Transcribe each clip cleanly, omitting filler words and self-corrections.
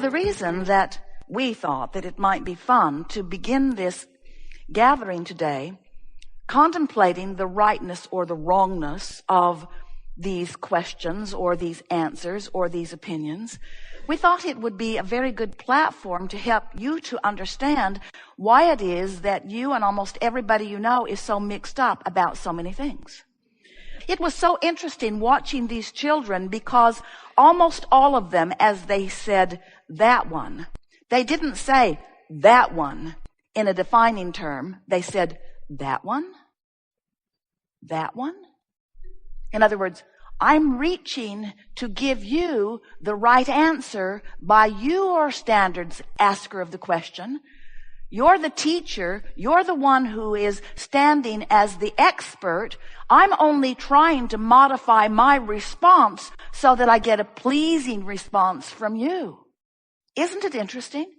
The reason that we thought that it might be fun to begin this gathering today contemplating the rightness or the wrongness of these questions or these answers or these opinions, we thought it would be a very good platform to help you to understand why it is that you and almost everybody you know is so mixed up about so many things. It was so interesting watching these children because almost all of them, as they said that one, they didn't say that one in a defining term. They said that one, that one. In other words, I'm reaching to give you the right answer by your standards, asker of the question. You're the teacher. You're the one who is standing as the expert. I'm only trying to modify my response so that I get a pleasing response from you. Isn't it interesting?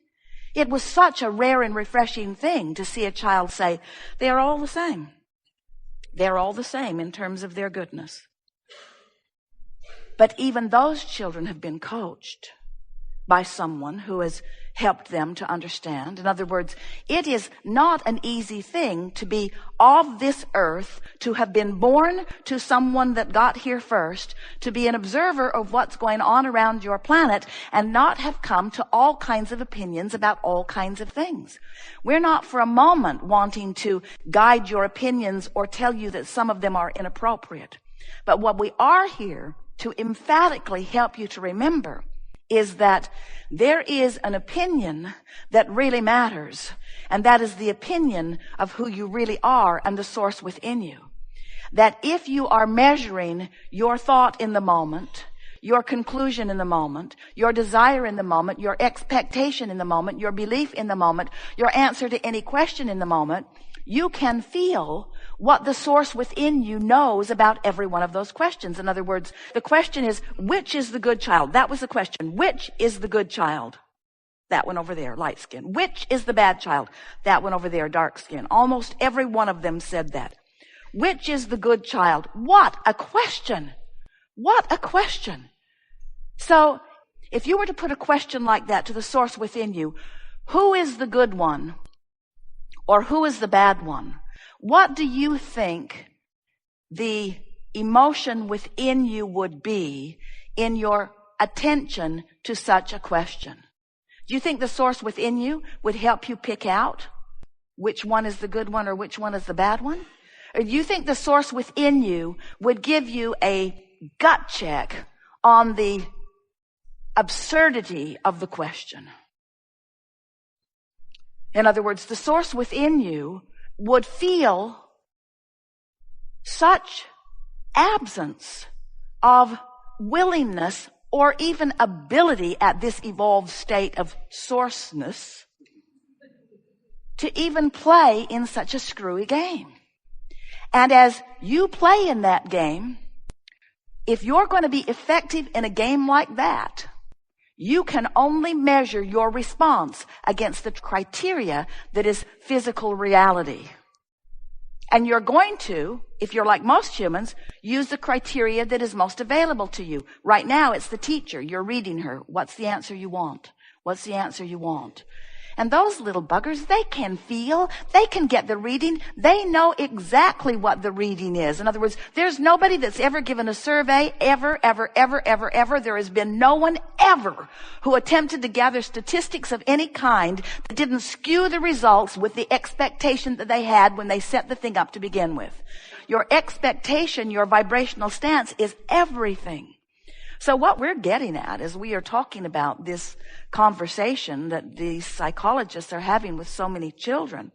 It was such a rare and refreshing thing to see a child say, they're all the same. They're all the same in terms of their goodness. But even those children have been coached by someone who has helped them to understand. In other words, it is not an easy thing to be of this earth, to have been born to someone that got here first, to be an observer of what's going on around your planet and not have come to all kinds of opinions about all kinds of things. We're not for a moment wanting to guide your opinions or tell you that some of them are inappropriate. But what we are here to emphatically help you to remember is that there is an opinion that really matters, and that is the opinion of who you really are and the source within you. That if you are measuring your thought in the moment, your conclusion in the moment, your desire in the moment, your expectation in the moment, your belief in the moment, your answer to any question in the moment, you can feel what the source within you knows about every one of those questions. In other words, the question is, which is the good child? That was the question. Which is the good child? That one over there, light skin. Which is the bad child? That one over there, dark skin. Almost every one of them said that. Which is the good child? What a question. What a question. So, if you were to put a question like that to the source within you, who is the good one? Or who is the bad one? What do you think the emotion within you would be in your attention to such a question? Do you think the source within you would help you pick out which one is the good one or which one is the bad one? Or do you think the source within you would give you a gut check on the absurdity of the question? In other words, the source within you would feel such absence of willingness or even ability at this evolved state of sourceness to even play in such a screwy game. And as you play in that game, if you're going to be effective in a game like that, you can only measure your response against the criteria that is physical reality. And you're going to, if you're like most humans, use the criteria that is most available to you. Right now, it's the teacher. You're reading her. What's the answer you want? What's the answer you want? And those little buggers, they can feel, they can get the reading, they know exactly what the reading is. In other words, there's nobody that's ever given a survey, ever. There has been no one ever who attempted to gather statistics of any kind that didn't skew the results with the expectation that they had when they set the thing up to begin with. Your expectation, your vibrational stance is everything. So what we're getting at as we are talking about this conversation that these psychologists are having with so many children,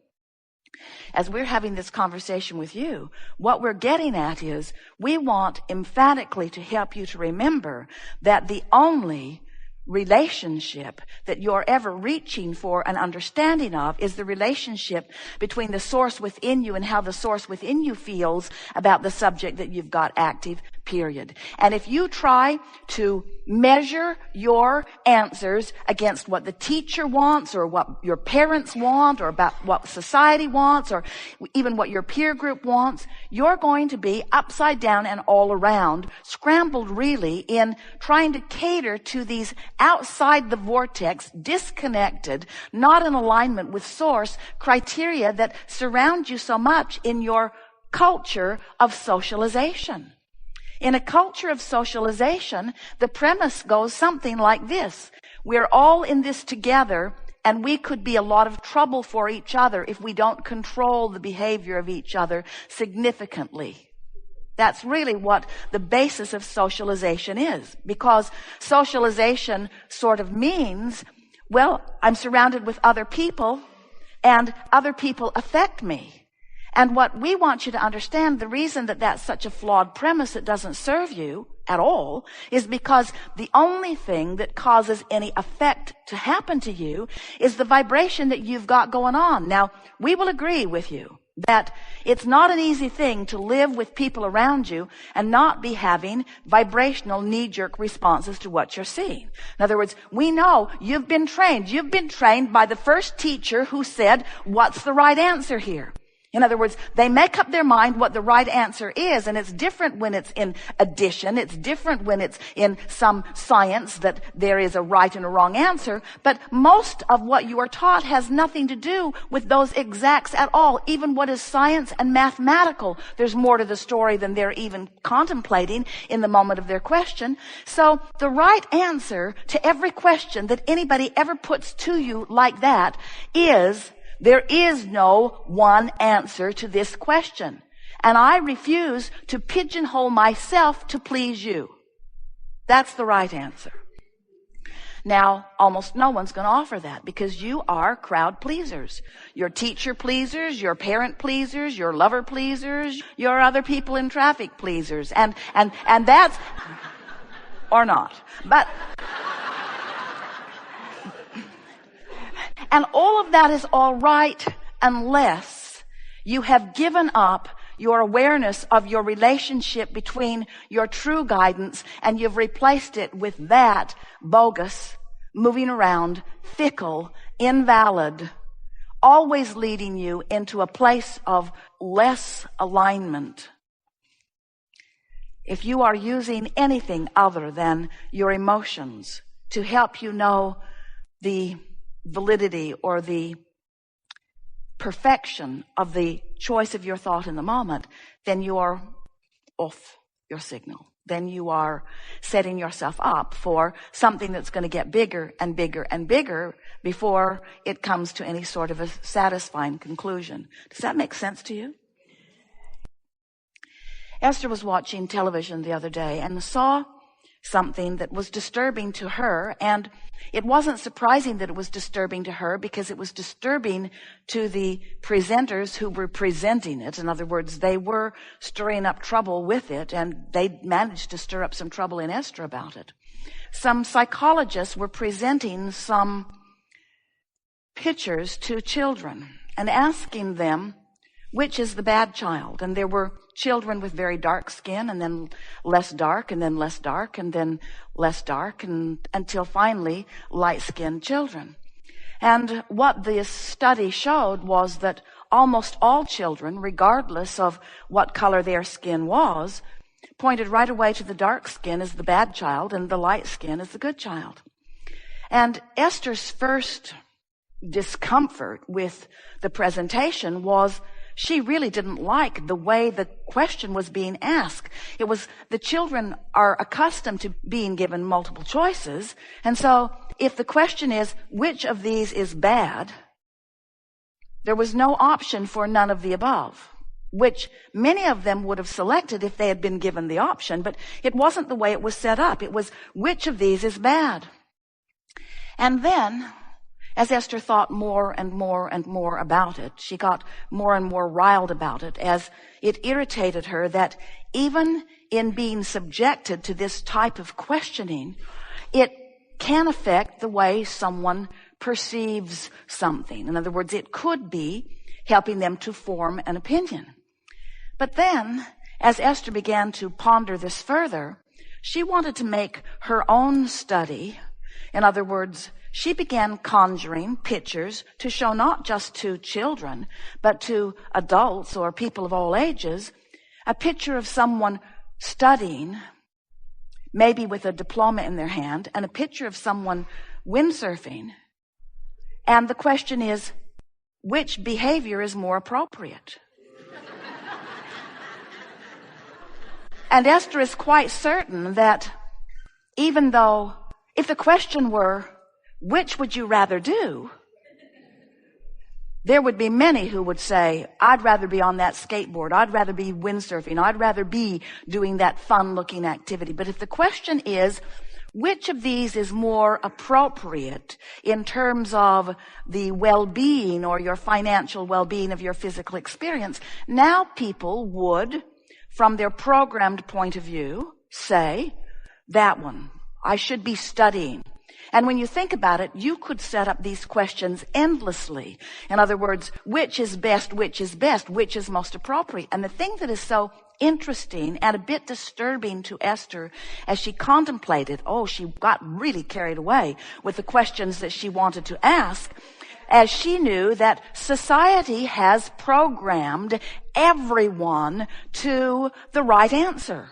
as we're having this conversation with you, what we're getting at is we want emphatically to help you to remember that the only relationship that you're ever reaching for an understanding of is the relationship between the source within you and how the source within you feels about the subject that you've got active, period. And if you try to measure your answers against what the teacher wants or what your parents want or about what society wants or even what your peer group wants, you're going to be upside down and all around, scrambled really in trying to cater to these outside the vortex, disconnected, not in alignment with source criteria that surround you so much in your culture of socialization. In a culture of socialization, the premise goes something like this. We're all in this together, and we could be a lot of trouble for each other if we don't control the behavior of each other significantly. That's really what the basis of socialization is, because socialization sort of means, well, I'm surrounded with other people, and other people affect me. And what we want you to understand, the reason that that's such a flawed premise that doesn't serve you at all is because the only thing that causes any effect to happen to you is the vibration that you've got going on. Now, we will agree with you that it's not an easy thing to live with people around you and not be having vibrational knee-jerk responses to what you're seeing. In other words, we know you've been trained. You've been trained by the first teacher who said, what's the right answer here? In other words, they make up their mind what the right answer is, and it's different when it's in addition. It's different when it's in some science that there is a right and a wrong answer. But most of what you are taught has nothing to do with those exacts at all. Even what is science and mathematical, there's more to the story than they're even contemplating in the moment of their question. So the right answer to every question that anybody ever puts to you like that is, there is no one answer to this question. And I refuse to pigeonhole myself to please you. That's the right answer. Now, almost no one's going to offer that because you are crowd pleasers. You're teacher pleasers, you're parent pleasers, you're lover pleasers, you're other people in traffic pleasers. And that's, or not. But, and all of that is all right unless you have given up your awareness of your relationship between your true guidance and you've replaced it with that bogus, moving around, fickle, invalid, always leading you into a place of less alignment. If you are using anything other than your emotions to help you know the validity or the perfection of the choice of your thought in the moment, then you are off your signal. Then you are setting yourself up for something that's going to get bigger and bigger and bigger before it comes to any sort of a satisfying conclusion. Does that make sense to you? Esther was watching television the other day and saw something that was disturbing to her, and it wasn't surprising that it was disturbing to her because it was disturbing to the presenters who were presenting it. In other words, they were stirring up trouble with it, and they managed to stir up some trouble in Esther about it. Some psychologists were presenting some pictures to children and asking them which is the bad child. And there were children with very dark skin, and then less dark, and then less dark, and then less dark, and until finally light-skinned children. And what this study showed was that almost all children, regardless of what color their skin was, pointed right away to the dark skin as the bad child and the light skin as the good child. And Esther's first discomfort with the presentation was she really didn't like the way the question was being asked. It was, the children are accustomed to being given multiple choices. And so if the question is, which of these is bad, there was no option for none of the above, which many of them would have selected if they had been given the option, but it wasn't the way it was set up. It was, which of these is bad? And then, as Esther thought more and more and more about it, she got more and more riled about it as it irritated her that even in being subjected to this type of questioning, it can affect the way someone perceives something. In other words, it could be helping them to form an opinion. But then, as Esther began to ponder this further, she wanted to make her own study. In other words, she began conjuring pictures to show not just to children, but to adults or people of all ages, a picture of someone studying maybe with a diploma in their hand, and a picture of someone windsurfing. And the question is, which behavior is more appropriate? And Esther is quite certain that even though, if the question were, which would you rather do? There would be many who would say, I'd rather be on that skateboard. I'd rather be windsurfing. I'd rather be doing that fun-looking activity. But if the question is, which of these is more appropriate in terms of the well-being or your financial well-being of your physical experience, now people would, from their programmed point of view, say, that one, I should be studying. And when you think about it, you could set up these questions endlessly. In other words, which is best, which is best, which is most appropriate. And the thing that is so interesting and a bit disturbing to Esther as she contemplated, she got really carried away with the questions that she wanted to ask, as she knew that society has programmed everyone to the right answer.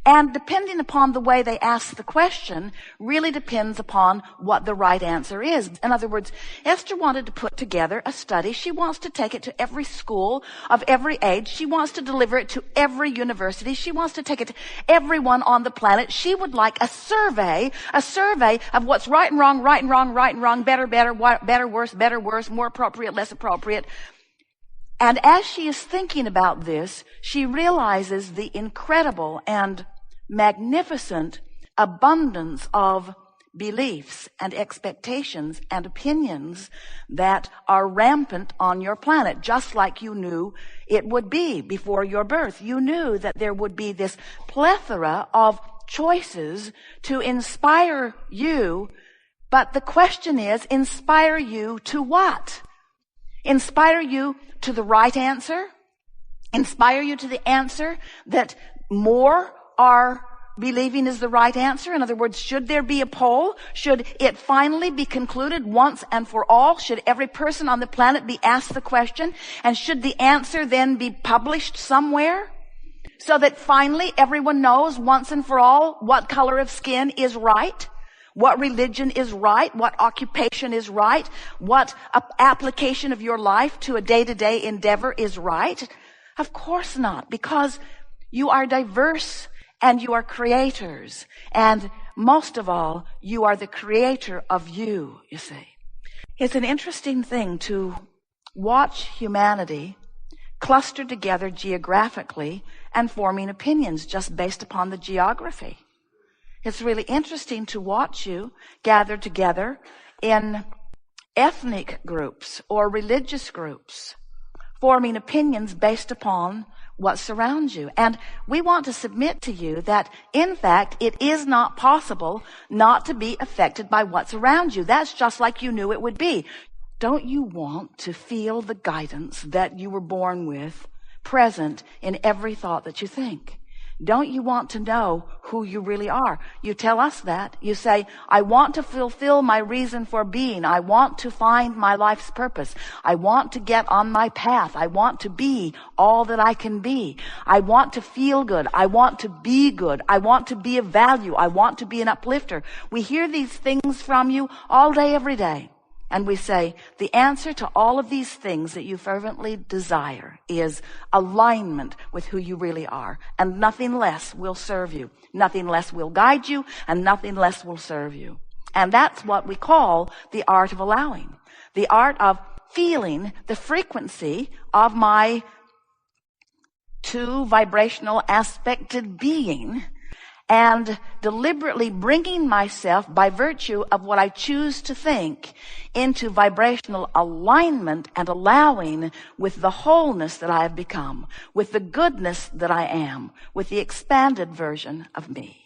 And depending upon the way they ask the question really depends upon what the right answer is. In other words, Esther wanted to put together a study. She wants to take it to every school of every age. She wants to deliver it to every university. She wants to take it to everyone on the planet. She would like a survey of what's right and wrong, right and wrong, right and wrong, better, worse, more appropriate, less appropriate. And as she is thinking about this, she realizes the incredible and magnificent abundance of beliefs and expectations and opinions that are rampant on your planet, just like you knew it would be before your birth. You knew that there would be this plethora of choices to inspire you, but the question is, inspire you to what? Inspire you to the right answer? Inspire you to the answer that more are believing is the right answer? In other words, should there be a poll? Should it finally be concluded once and for all? Should every person on the planet be asked the question? And should the answer then be published somewhere? So that finally everyone knows once and for all what color of skin is right? What religion is right? What occupation is right? What application of your life to a day-to-day endeavor is right? Of course not, because you are diverse and you are creators. And most of all, you are the creator of you see. It's an interesting thing to watch humanity clustered together geographically and forming opinions just based upon the geography. It's really interesting to watch you gather together in ethnic groups or religious groups, forming opinions based upon what surrounds you. And we want to submit to you that, in fact, it is not possible not to be affected by what's around you. That's just like you knew it would be. Don't you want to feel the guidance that you were born with present in every thought that you think? Don't you want to know who you really are? You tell us that. You say, I want to fulfill my reason for being. I want to find my life's purpose. I want to get on my path. I want to be all that I can be. I want to feel good. I want to be good. I want to be of value. I want to be an uplifter. We hear these things from you all day, every day. And we say, the answer to all of these things that you fervently desire is alignment with who you really are. And nothing less will serve you. Nothing less will guide you, and nothing less will serve you. And that's what we call the art of allowing. The art of feeling the frequency of my two vibrational aspected being, and deliberately bringing myself, by virtue of what I choose to think, into vibrational alignment and allowing with the wholeness that I have become, with the goodness that I am, with the expanded version of me.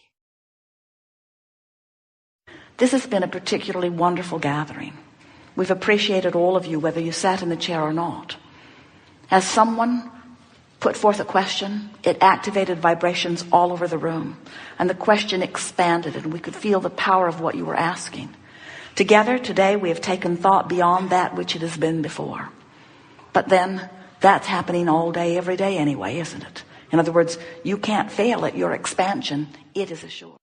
This has been a particularly wonderful gathering. We've appreciated all of you, whether you sat in the chair or not. As someone put forth a question, it activated vibrations all over the room, and the question expanded, and we could feel the power of what you were asking. Together today we have taken thought beyond that which it has been before. But then that's happening all day, every day anyway, isn't it? In other words, you can't fail at your expansion. It is assured.